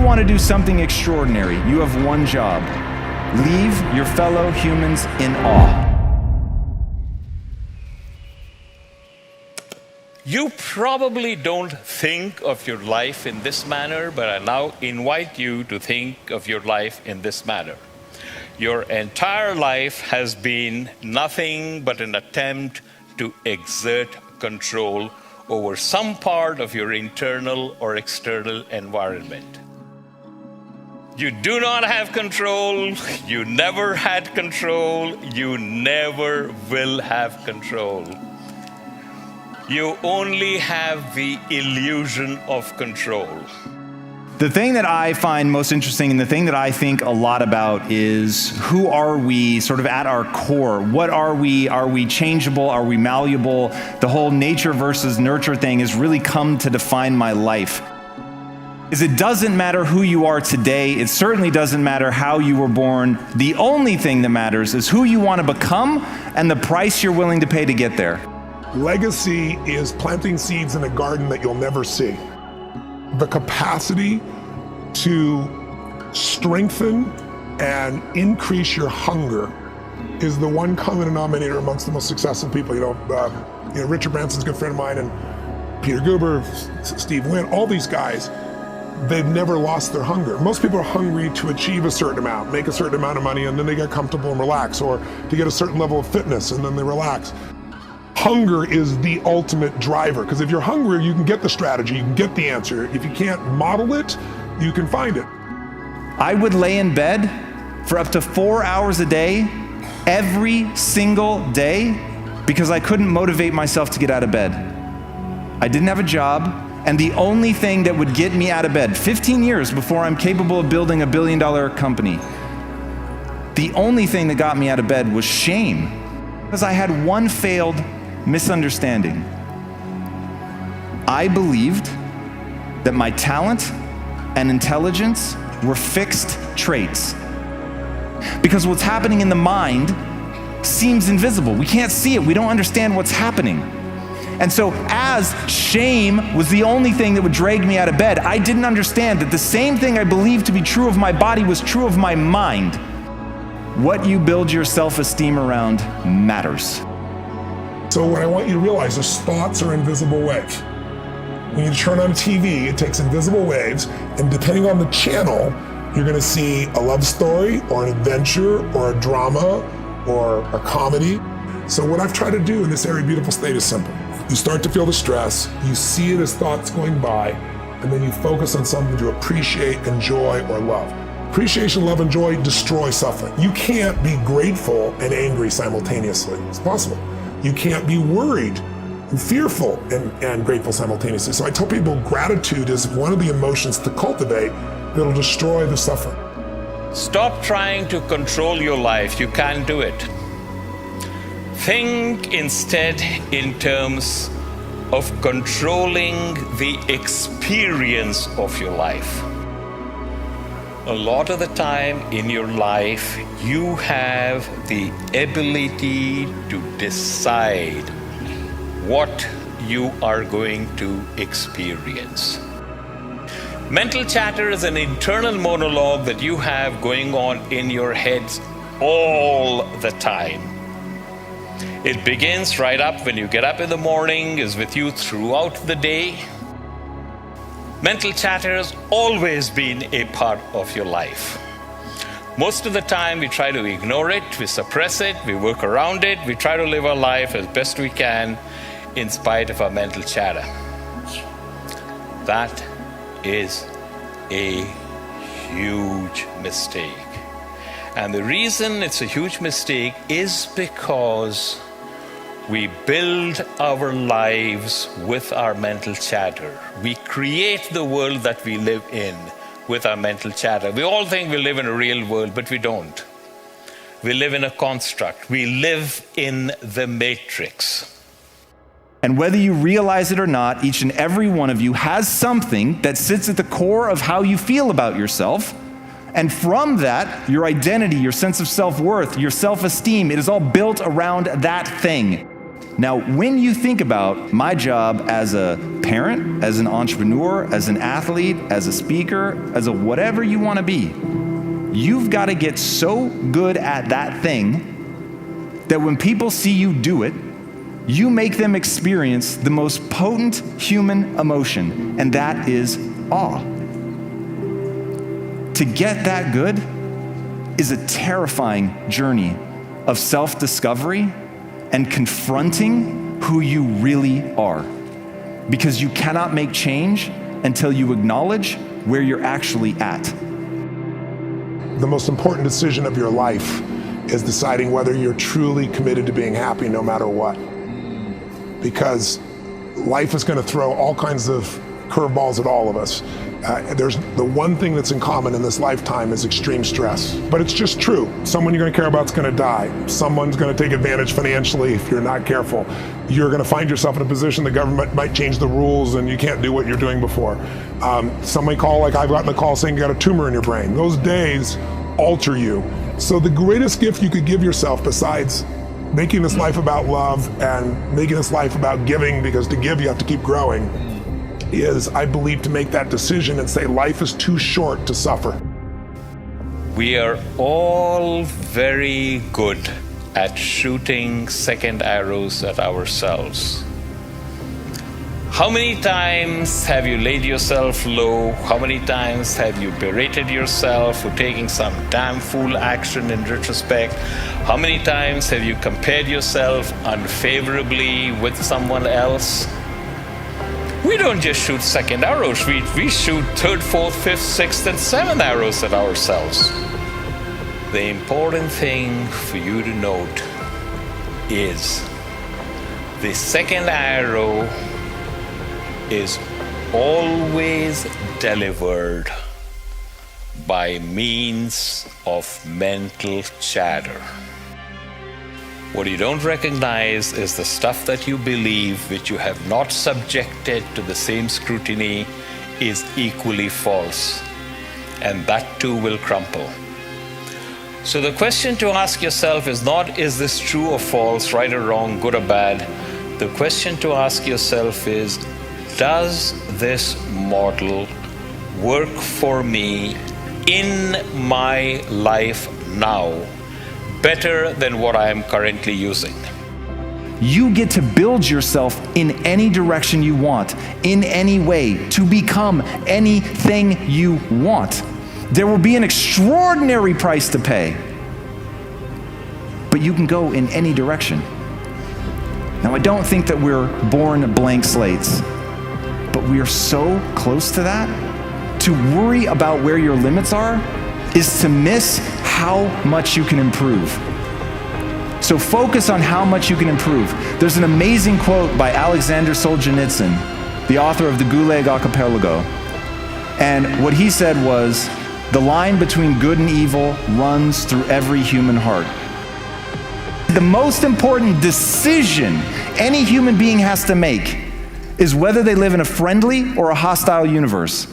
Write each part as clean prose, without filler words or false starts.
want to do something extraordinary, you have one job. Leave your fellow humans in awe. You probably don't think of your life in this manner, but I now invite you to think of your life in this manner. Your entire life has been nothing but an attempt to exert control over some part of your internal or external environment. You do not have control, you never had control, you never will have control. You only have the illusion of control. The thing that I find most interesting and the thing that I think a lot about is who are we sort of at our core? What are we? Are we changeable? Are we malleable? The whole nature versus nurture thing has really come to define my life. Is it doesn't matter who you are today. It certainly doesn't matter how you were born. The only thing that matters is who you want to become and the price you're willing to pay to get there. Legacy is planting seeds in a garden that you'll never see. The capacity to strengthen and increase your hunger is the one common denominator amongst the most successful people. Richard Branson's a good friend of mine, and Peter Guber, Steve Wynn, all these guys, they've never lost their hunger. Most people are hungry to achieve a certain amount, make a certain amount of money, and then they get comfortable and relax, or to get a certain level of fitness, and then they relax. Hunger is the ultimate driver, because if you're hungry, you can get the strategy, you can get the answer. If you can't model it, you can find it. I would lay in bed for up to 4 hours a day, every single day, because I couldn't motivate myself to get out of bed. I didn't have a job, and the only thing that would get me out of bed, 15 years before I'm capable of building $1 billion company, the only thing that got me out of bed was shame, because I had one failed misunderstanding. I believed that my talent and intelligence were fixed traits. Because what's happening in the mind seems invisible. We can't see it. We don't understand what's happening. And so as shame was the only thing that would drag me out of bed, I didn't understand that the same thing I believed to be true of my body was true of my mind. What you build your self-esteem around matters. So what I want you to realize is thoughts are invisible waves. When you turn on TV, it takes invisible waves, and depending on the channel, you're gonna see a love story or an adventure or a drama or a comedy. So what I've tried to do in this Airy Beautiful state is simple. You start to feel the stress, you see it as thoughts going by, and then you focus on something to appreciate, enjoy, or love. Appreciation, love, and joy destroy suffering. You can't be grateful and angry simultaneously. It's possible. You can't be worried and fearful and grateful simultaneously. So I tell people gratitude is one of the emotions to cultivate that'll destroy the suffering. Stop trying to control your life. You can't do it. Think instead in terms of controlling the experience of your life. A lot of the time in your life, you have the ability to decide what you are going to experience. Mental chatter is an internal monologue that you have going on in your heads all the time. It begins right up when you get up in the morning, is with you throughout the day. Mental chatter has always been a part of your life. Most of the time we try to ignore it, we suppress it, we work around it, we try to live our life as best we can in spite of our mental chatter. That is a huge mistake. And the reason it's a huge mistake is because we build our lives with our mental chatter. We create the world that we live in with our mental chatter. We all think we live in a real world, but we don't. We live in a construct. We live in the matrix. And whether you realize it or not, each and every one of you has something that sits at the core of how you feel about yourself. And from that, your identity, your sense of self-worth, your self-esteem, it is all built around that thing. Now, when you think about my job as a parent, as an entrepreneur, as an athlete, as a speaker, as a whatever you want to be, you've got to get so good at that thing that when people see you do it, you make them experience the most potent human emotion, and that is awe. To get that good is a terrifying journey of self-discovery and confronting who you really are. Because you cannot make change until you acknowledge where you're actually at. The most important decision of your life is deciding whether you're truly committed to being happy no matter what. Because life is going to throw all kinds of curveballs at all of us. There's the one thing that's in common in this lifetime is extreme stress. But it's just true. Someone you're going to care about is going to die. Someone's going to take advantage financially if you're not careful. You're going to find yourself in a position the government might change the rules and you can't do what you're doing before. Somebody call, like I've gotten a call saying you got a tumor in your brain. Those days alter you. So the greatest gift you could give yourself, besides making this life about love and making this life about giving, because to give you have to keep growing, is, I believe, to make that decision and say life is too short to suffer. We are all very good at shooting second arrows at ourselves. How many times have you laid yourself low? How many times have you berated yourself for taking some damn fool action in retrospect? How many times have you compared yourself unfavorably with someone else? We don't just shoot second arrows, we shoot third, fourth, fifth, sixth, and seventh arrows at ourselves. The important thing for you to note is the second arrow is always delivered by means of mental chatter. What you don't recognize is the stuff that you believe, which you have not subjected to the same scrutiny, is equally false. And that too will crumple. So the question to ask yourself is not, is this true or false, right or wrong, good or bad? The question to ask yourself is, does this model work for me in my life now better than what I am currently using? You get to build yourself in any direction you want, in any way, to become anything you want. There will be an extraordinary price to pay, but you can go in any direction. Now, I don't think that we're born blank slates, but we are so close to that. To worry about where your limits are is to miss how much you can improve. So focus on how much you can improve. There's an amazing quote by Alexander Solzhenitsyn, the author of the Gulag Archipelago. And what he said was, the line between good and evil runs through every human heart. The most important decision any human being has to make is whether they live in a friendly or a hostile universe.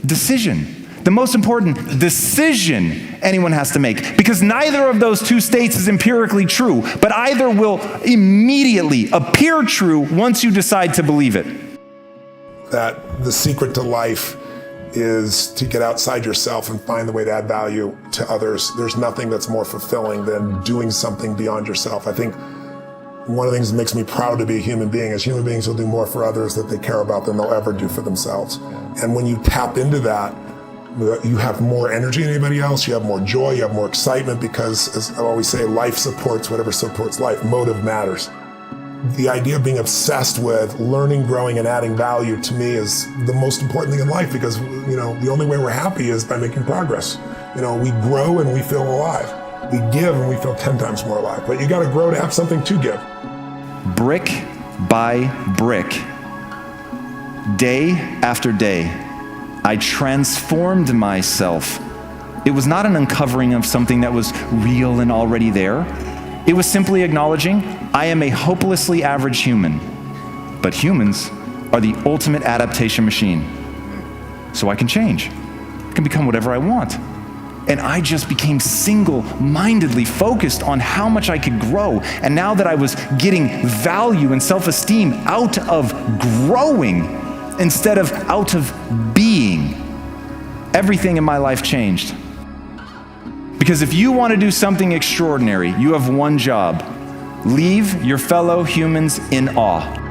Decision. The most important decision anyone has to make, because neither of those two states is empirically true, but either will immediately appear true once you decide to believe it. That the secret to life is to get outside yourself and find the way to add value to others. There's nothing that's more fulfilling than doing something beyond yourself. I think one of the things that makes me proud to be a human being is human beings will do more for others that they care about than they'll ever do for themselves. And when you tap into that, you have more energy than anybody else, you have more joy, you have more excitement, because, as I always say, life supports whatever supports life. Motive matters. The idea of being obsessed with learning, growing, and adding value, to me, is the most important thing in life, because, the only way we're happy is by making progress. We grow and we feel alive. We give and we feel 10 times more alive. But you got to grow to have something to give. Brick by brick, day after day, I transformed myself. It was not an uncovering of something that was real and already there. It was simply acknowledging I am a hopelessly average human, but humans are the ultimate adaptation machine. So I can change. I can become whatever I want. And I just became single-mindedly focused on how much I could grow. And now that I was getting value and self-esteem out of growing instead of out of being, everything in my life changed. Because if you want to do something extraordinary, you have one job: leave your fellow humans in awe.